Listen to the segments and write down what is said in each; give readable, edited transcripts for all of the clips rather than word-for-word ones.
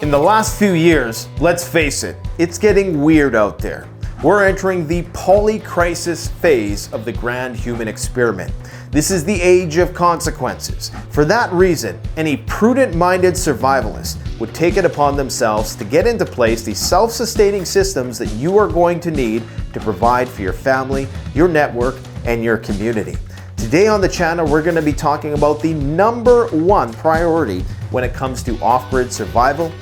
In the last few years, let's face it, it's getting weird out there. We're entering the polycrisis phase of the grand human experiment. This is the age of consequences. For that reason, any prudent-minded survivalist would take it upon themselves to get into place the self-sustaining systems that you are going to need to provide for your family, your network, and your community. Today on the channel, we're going to be talking about the #1 priority when it comes to off-grid survival: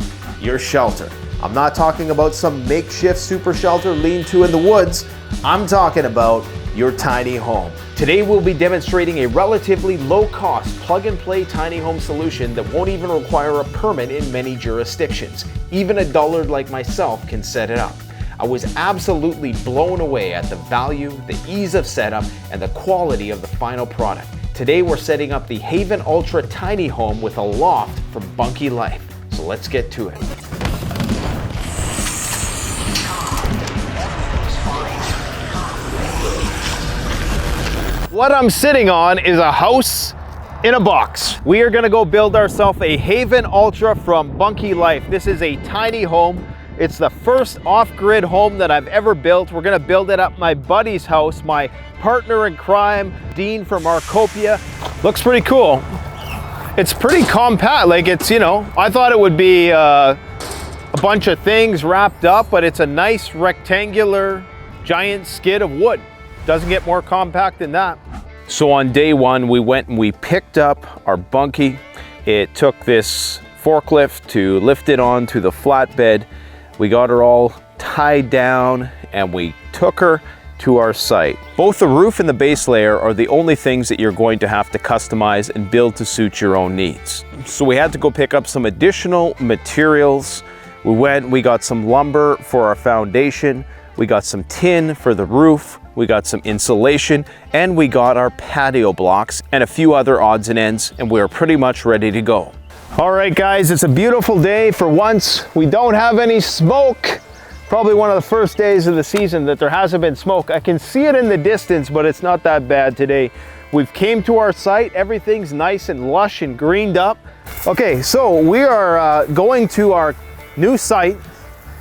your shelter. I'm not talking about some makeshift super shelter lean-to in the woods. I'm talking about your tiny home. Today we'll be demonstrating a relatively low-cost plug-and-play tiny home solution that won't even require a permit in many jurisdictions. Even a dullard like myself can set it up. I was absolutely blown away at the value, the ease of setup, and the quality of the final product. Today we're setting up the Haven Ultra Tiny Home with a loft from Bunky Life. So let's get to it. What I'm sitting on is a house in a box. We are gonna go build ourselves a Haven Ultra from Bunky Life. This is a tiny home. It's the first off-grid home that I've ever built. We're gonna build it at my buddy's house, my partner in crime, Dean from Arkopia. Looks pretty cool. It's pretty compact, like it's, you know, I thought it would be a bunch of things wrapped up, but it's a nice rectangular giant skid of wood. Doesn't get more compact than that. So on day one, we went and we picked up our bunkie. It took this forklift to lift it onto the flatbed. We got her all tied down and we took her to our site. Both the roof and the base layer are the only things that you're going to have to customize and build to suit your own needs. So we had to go pick up some additional materials. We got some lumber for our foundation. We got some tin for the roof. We got some insulation, and we got our patio blocks and a few other odds and ends, and we're pretty much ready to go. All right, guys, it's a beautiful day. For once, we don't have any smoke. Probably one of the first days of the season that there hasn't been smoke. I can see it in the distance, but it's not that bad today. We've came to our site. Everything's nice and lush and greened up. Okay, so we are going to our new site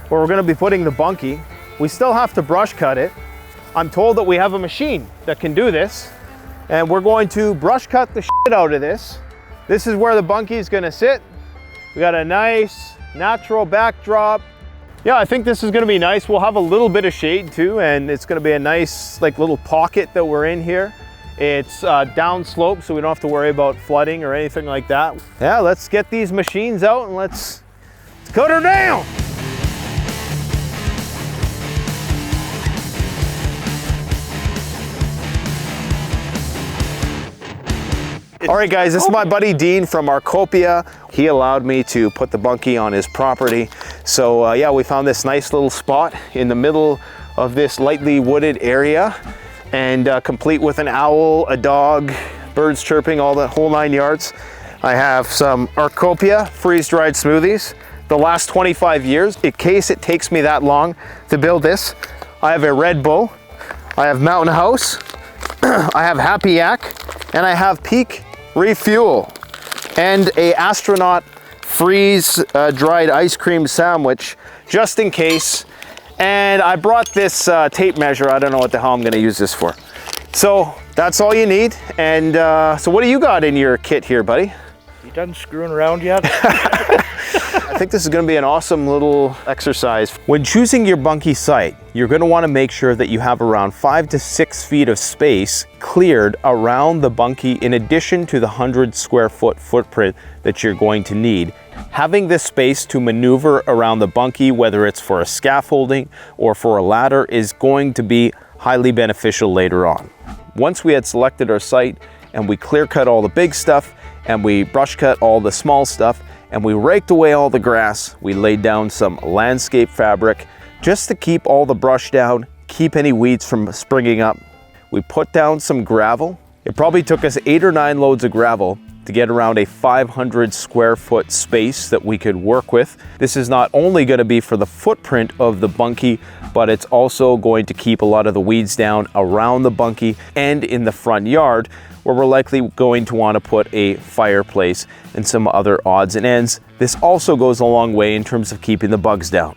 where we're gonna be putting the bunkie. We still have to brush cut it. I'm told that we have a machine that can do this, and we're going to brush cut the shit out of this. This is where the bunkie is gonna sit. We got a nice natural backdrop. Yeah, I think this is gonna be nice. We'll have a little bit of shade too, and it's gonna be a nice like little pocket that we're in here. It's down slope, so we don't have to worry about flooding or anything like that. Yeah, let's get these machines out and let's cut her down. All right, guys, this is my buddy Dean from Arkopia. He allowed me to put the bunkie on his property. So yeah, we found this nice little spot in the middle of this lightly wooded area, and complete with an owl, a dog, birds chirping, all the whole 9 yards. I have some Arkopia freeze-dried smoothies. The last 25 years, in case it takes me that long to build this, I have a Red Bull, I have Mountain House, I have Happy Yak, and I have Peak Refuel, and a astronaut freeze dried ice cream sandwich just in case. And I brought this tape measure. I don't know what the hell I'm going to use this for. So that's all you need. And so what do you got in your kit here, buddy? You done screwing around yet? I think this is going to be an awesome little exercise. When choosing your bunkie site, you're going to want to make sure that you have around 5 to 6 feet of space cleared around the bunkie in addition to the 100 square foot footprint that you're going to need. Having this space to maneuver around the bunkie, whether it's for a scaffolding or for a ladder, is going to be highly beneficial later on. Once we had selected our site and we clear cut all the big stuff and we brush cut all the small stuff, and we raked away all the grass, we laid down some landscape fabric just to keep all the brush down, keep any weeds from springing up. We put down some gravel. It probably took us 8 or 9 loads of gravel to get around a 500 square foot space that we could work with. This is not only going to be for the footprint of the bunkie, but it's also going to keep a lot of the weeds down around the bunkie and in the front yard, where we're likely going to want to put a fireplace and some other odds and ends. This also goes a long way in terms of keeping the bugs down.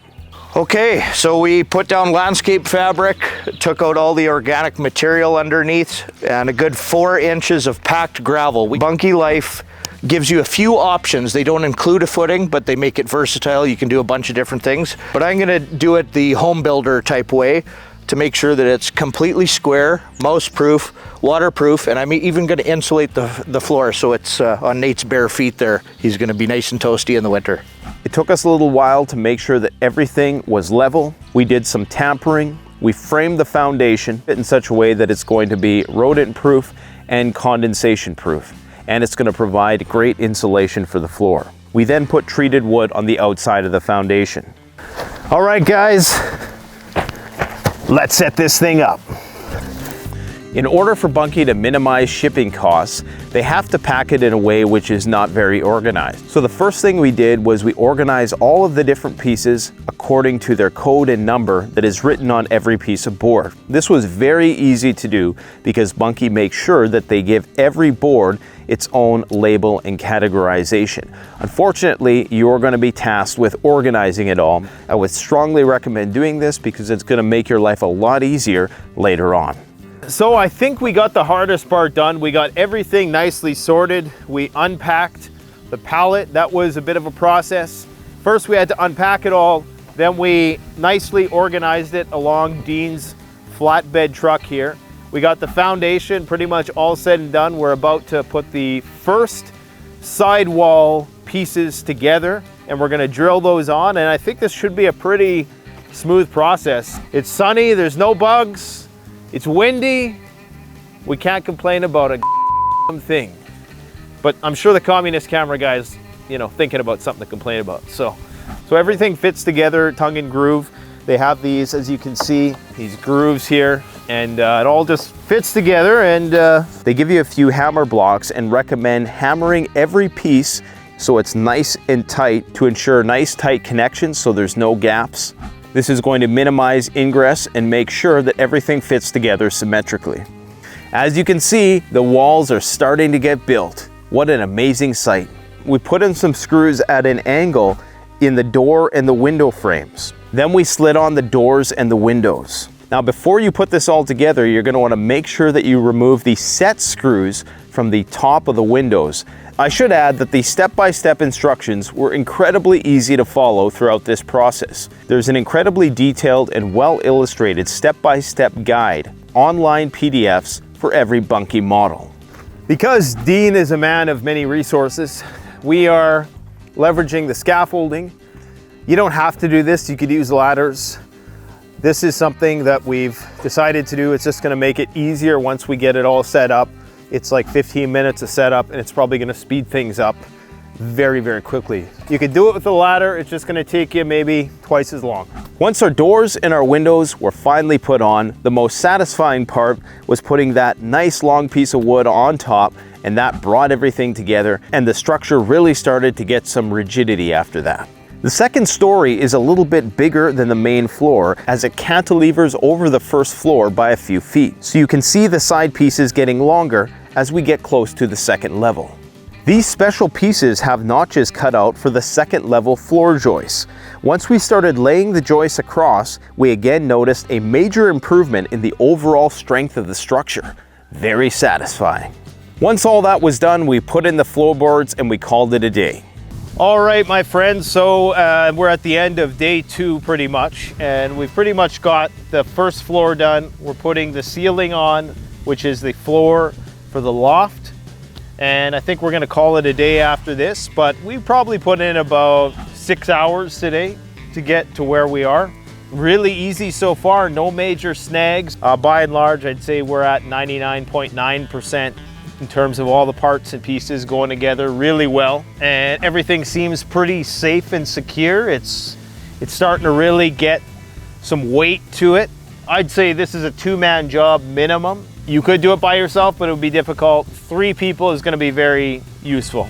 Okay, so we put down landscape fabric, took out all the organic material underneath, and a good 4 inches of packed gravel. Bunky Life gives you a few options. They don't include a footing, but they make it versatile. You can do a bunch of different things. But I'm gonna do it the home builder type way to make sure that it's completely square, mouse proof, waterproof, and I'm even gonna insulate the floor so it's on Nate's bare feet there. He's gonna be nice and toasty in the winter. It took us a little while to make sure that everything was level. We did some tampering. We framed the foundation in such a way that it's going to be rodent proof and condensation proof, and it's going to provide great insulation for the floor. We then put treated wood on the outside of the foundation. All right, guys, let's set this thing up. In order for Bunky to minimize shipping costs, they have to pack it in a way which is not very organized. So the first thing we did was we organized all of the different pieces according to their code and number that is written on every piece of board. This was very easy to do because Bunky makes sure that they give every board its own label and categorization. Unfortunately, you're going to be tasked with organizing it all. I would strongly recommend doing this because it's going to make your life a lot easier later on. So I think we got the hardest part done. We got everything nicely sorted. We unpacked the pallet. That was a bit of a process. First, we had to unpack it all. Then we nicely organized it along Dean's flatbed truck here. We got the foundation pretty much all said and done. We're about to put the first sidewall pieces together, and we're gonna drill those on. And I think this should be a pretty smooth process. It's sunny, there's no bugs. It's windy. We can't complain about a thing. But I'm sure the communist camera guy's, thinking about something to complain about. So everything fits together, tongue and groove. They have these, as you can see, these grooves here, and it all just fits together. And they give you a few hammer blocks and recommend hammering every piece so it's nice and tight to ensure nice tight connections so there's no gaps. This is going to minimize ingress and make sure that everything fits together symmetrically. As you can see, the walls are starting to get built. What an amazing sight. We put in some screws at an angle in the door and the window frames. Then we slid on the doors and the windows. Now, before you put this all together, you're going to want to make sure that you remove the set screws from the top of the windows. I should add that the step-by-step instructions were incredibly easy to follow throughout this process. There's an incredibly detailed and well-illustrated step-by-step guide, online PDFs for every Bunky model. Because Dean is a man of many resources, we are leveraging the scaffolding. You don't have to do this, you could use ladders. This is something that we've decided to do. It's just gonna make it easier once we get it all set up. It's like 15 minutes of setup, and it's probably gonna speed things up very, very quickly. You could do it with a ladder. It's just gonna take you maybe twice as long. Once our doors and our windows were finally put on, the most satisfying part was putting that nice long piece of wood on top, and that brought everything together, and the structure really started to get some rigidity after that. The second story is a little bit bigger than the main floor as it cantilevers over the first floor by a few feet. So you can see the side pieces getting longer as we get close to the second level. These special pieces have notches cut out for the second level floor joists. Once we started laying the joists across, we again noticed a major improvement in the overall strength of the structure. Very satisfying. Once all that was done, we put in the floorboards and we called it a day. All right, my friends, so we're at the end of day 2 pretty much, and we've pretty much got the first floor done. We're putting the ceiling on, which is the floor for the loft, and I think we're gonna call it a day after this, but we probably put in about 6 hours today to get to where we are. Really easy so far, no major snags. By and large, I'd say we're at 99.9% in terms of all the parts and pieces going together really well, and everything seems pretty safe and secure. It's starting to really get some weight to it. I'd say this is a 2-man job minimum. You could do it by yourself, but it would be difficult. 3 people is going to be very useful.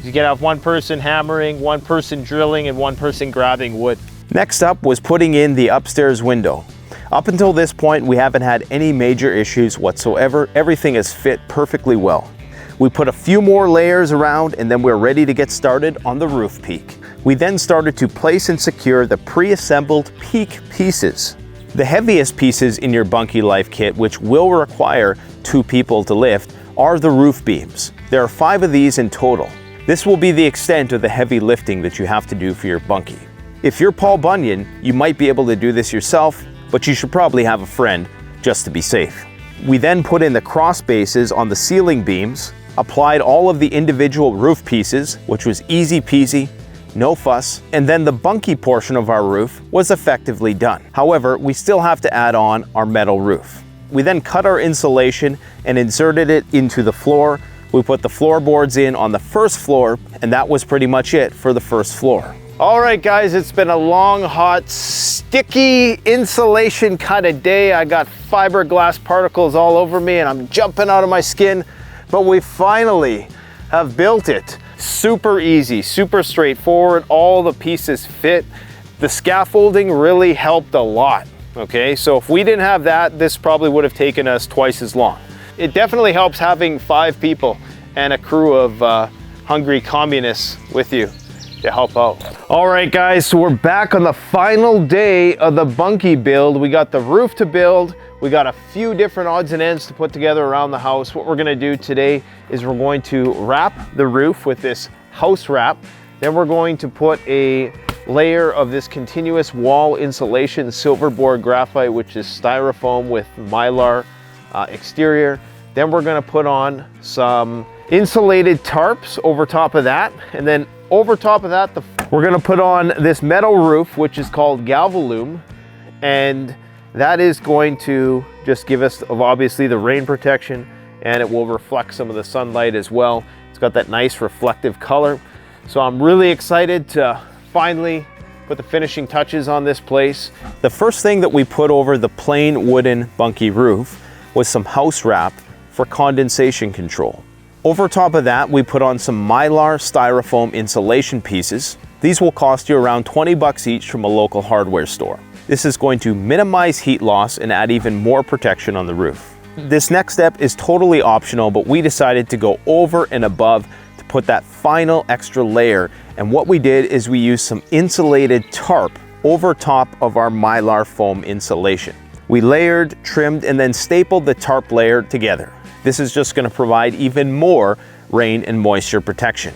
You can have 1 person hammering, 1 person drilling, and 1 person grabbing wood. Next up was putting in the upstairs window. Up until this point, we haven't had any major issues whatsoever. Everything has fit perfectly well. We put a few more layers around and then we're ready to get started on the roof peak. We then started to place and secure the pre-assembled peak pieces. The heaviest pieces in your Bunky Life kit, which will require 2 people to lift, are the roof beams. There are 5 of these in total. This will be the extent of the heavy lifting that you have to do for your Bunky. If you're Paul Bunyan, you might be able to do this yourself, but you should probably have a friend just to be safe. We then put in the cross bases on the ceiling beams, applied all of the individual roof pieces, which was easy peasy, no fuss, and then the Bunky portion of our roof was effectively done. However, we still have to add on our metal roof. We then cut our insulation and inserted it into the floor. We put the floorboards in on the first floor, and that was pretty much it for the first floor. All right, guys, it's been a long, hot, sticky insulation kind of day. I got fiberglass particles all over me and I'm jumping out of my skin, but we finally have built it. Super easy, super straightforward. All the pieces fit. The scaffolding really helped a lot, okay? So if we didn't have that, this probably would have taken us twice as long. It definitely helps having 5 people and a crew of hungry communists with you to help out. All right, guys, so we're back on the final day of the Bunky build. We got the roof to build. We got a few different odds and ends to put together around the house. What we're gonna do today is we're going to wrap the roof with this house wrap. Then we're going to put a layer of this continuous wall insulation silverboard graphite, which is styrofoam with mylar exterior. Then we're gonna put on some insulated tarps over top of that. And then over top of that, we're gonna put on this metal roof, which is called Galvalume. And that is going to just give us obviously the rain protection, and it will reflect some of the sunlight as well. It's got that nice reflective color. So I'm really excited to finally put the finishing touches on this place. The first thing that we put over the plain wooden Bunky roof was some house wrap for condensation control. Over top of that, we put on some mylar styrofoam insulation pieces. These will cost you around 20 bucks each from a local hardware store. This is going to minimize heat loss and add even more protection on the roof. This next step is totally optional, but we decided to go over and above to put that final extra layer. And what we did is we used some insulated tarp over top of our mylar foam insulation. We layered, trimmed, and then stapled the tarp layer together. This is just going to provide even more rain and moisture protection.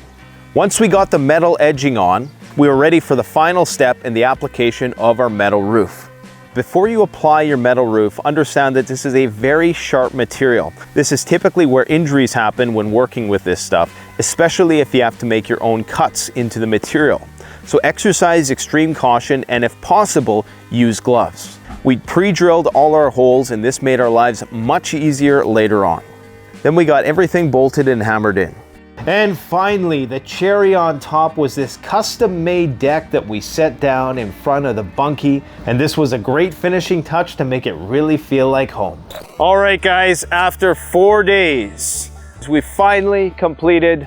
Once we got the metal edging on, we were ready for the final step in the application of our metal roof. Before you apply your metal roof, understand that this is a very sharp material. This is typically where injuries happen when working with this stuff, especially if you have to make your own cuts into the material. So exercise extreme caution, and if possible, use gloves. We pre-drilled all our holes, and this made our lives much easier later on. Then we got everything bolted and hammered in. And finally, the cherry on top was this custom-made deck that we set down in front of the Bunky, and this was a great finishing touch to make it really feel like home. All right, guys, after 4 days, we finally completed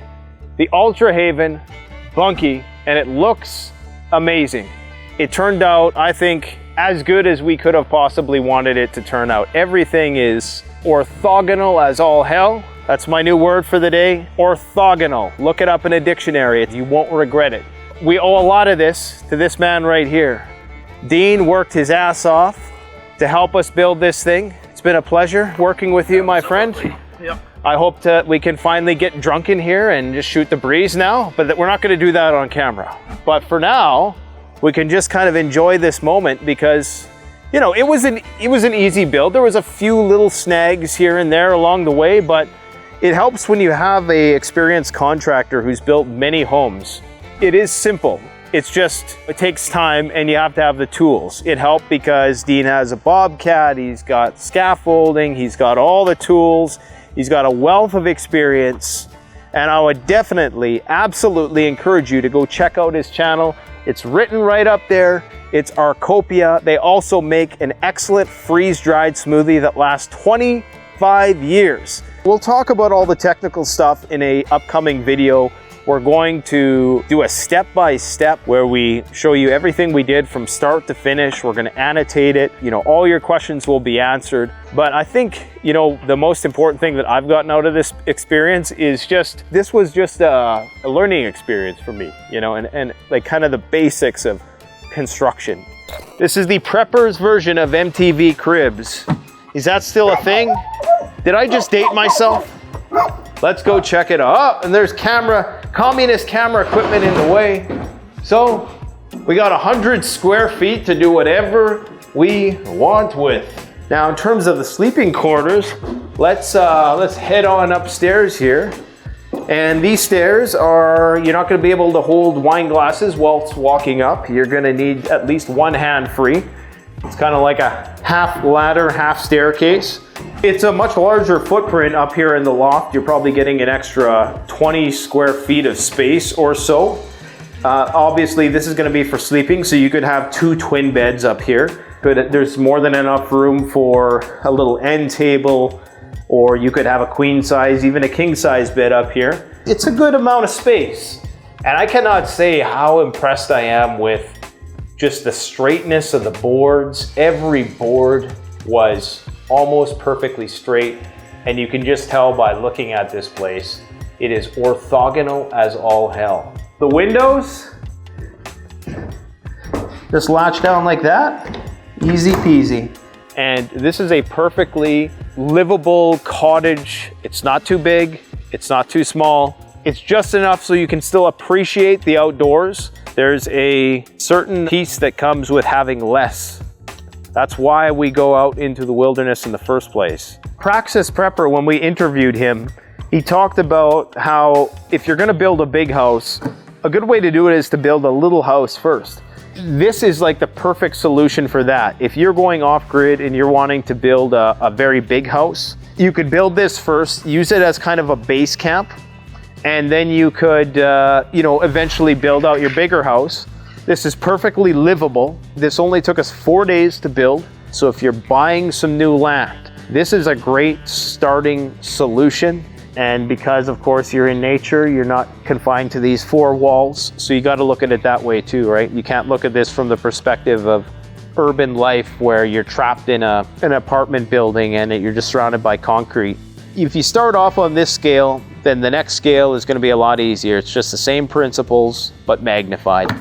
the Ultra Haven Bunky, and it looks amazing. It turned out, I think, as good as we could have possibly wanted it to turn out. Everything is orthogonal as all hell. That's my new word for the day, orthogonal. Look it up in a dictionary, you won't regret it. We owe a lot of this to this man right here. Dean worked his ass off to help us build this thing. It's been a pleasure working with you, my friend. Yep. I hope we can finally get drunk in here and just shoot the breeze now, but we're not gonna do that on camera. But for now, we can just kind of enjoy this moment because, you know, it was an easy build. There was a few little snags here and there along the way, but it helps when you have an experienced contractor who's built many homes. It is simple. It's just, it takes time and you have to have the tools. It helped because Dean has a Bobcat, he's got scaffolding, he's got all the tools, he's got a wealth of experience, and I would definitely, absolutely encourage you to go check out his channel. It's written right up there. It's Arkopia. They also make an excellent freeze-dried smoothie that lasts 25 years. We'll talk about all the technical stuff in an upcoming video We're going to do a step-by-step where we show you everything we did from start to finish. We're going to annotate it. You know, all your questions will be answered. But I think, you know, the most important thing that I've gotten out of this experience is this was just a learning experience for me, you know, and like kind of the basics of construction. This is the preppers version of MTV Cribs. Is that still a thing? Did I just date myself? Let's go check it out. Oh, and there's communist camera equipment in the way. So we got 100 square feet to do whatever we want with. Now, in terms of the sleeping quarters, let's head on upstairs here. And these stairs you're not gonna be able to hold wine glasses whilst walking up. You're gonna need at least one hand free. It's kind of like a half ladder, half staircase. It's a much larger footprint up here in the loft. You're probably getting an extra 20 square feet of space or so. Obviously, this is going to be for sleeping, so you could have 2 twin beds up here. There's more than enough room for a little end table, or you could have a queen size, even a king size bed up here. It's a good amount of space. And I cannot say how impressed I am with just the straightness of the boards. Every board was almost perfectly straight, and you can just tell by looking at this place, it is orthogonal as all hell. The windows, just latch down like that, easy peasy. And this is a perfectly livable cottage. It's not too big, it's not too small. It's just enough so you can still appreciate the outdoors. There's a certain peace that comes with having less. That's why we go out into the wilderness in the first place. Praxis Prepper, when we interviewed him, he talked about how if you're gonna build a big house, a good way to do it is to build a little house first. This is like the perfect solution for that. If you're going off-grid and you're wanting to build a very big house, you could build this first, use it as kind of a base camp, and then you could, eventually build out your bigger house. This is perfectly livable. This only took us 4 days to build. So if you're buying some new land, this is a great starting solution. And because of course you're in nature, you're not confined to these 4 walls. So you got to look at it that way too, right? You can't look at this from the perspective of urban life where you're trapped in an apartment building and you're just surrounded by concrete. If you start off on this scale, then the next scale is going to be a lot easier. It's just the same principles, but magnified.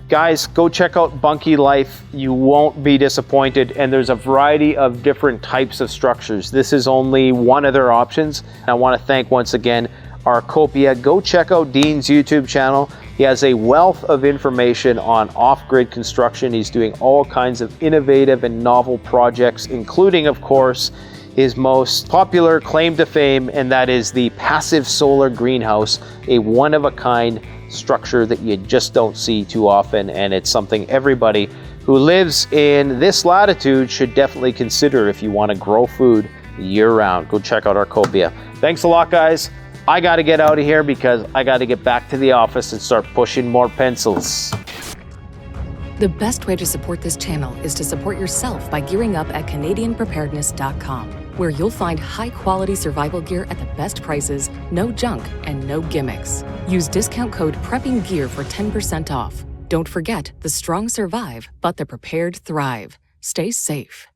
Guys, go check out Bunky Life. You won't be disappointed. And there's a variety of different types of structures. This is only one of their options. I want to thank once again Arkopia. Go check out Dean's YouTube channel. He has a wealth of information on off-grid construction. He's doing all kinds of innovative and novel projects, including, of course, his most popular claim to fame, and that is the passive solar greenhouse, a one-of-a-kind structure that you just don't see too often, and it's something everybody who lives in this latitude should definitely consider if you want to grow food year-round. Go check out Arkopia. Thanks a lot, guys. I got to get out of here because I got to get back to the office and start pushing more pencils. The best way to support this channel is to support yourself by gearing up at CanadianPreparedness.com, where you'll find high-quality survival gear at the best prices, no junk, and no gimmicks. Use discount code PREPPINGGEAR for 10% off. Don't forget, the strong survive, but the prepared thrive. Stay safe.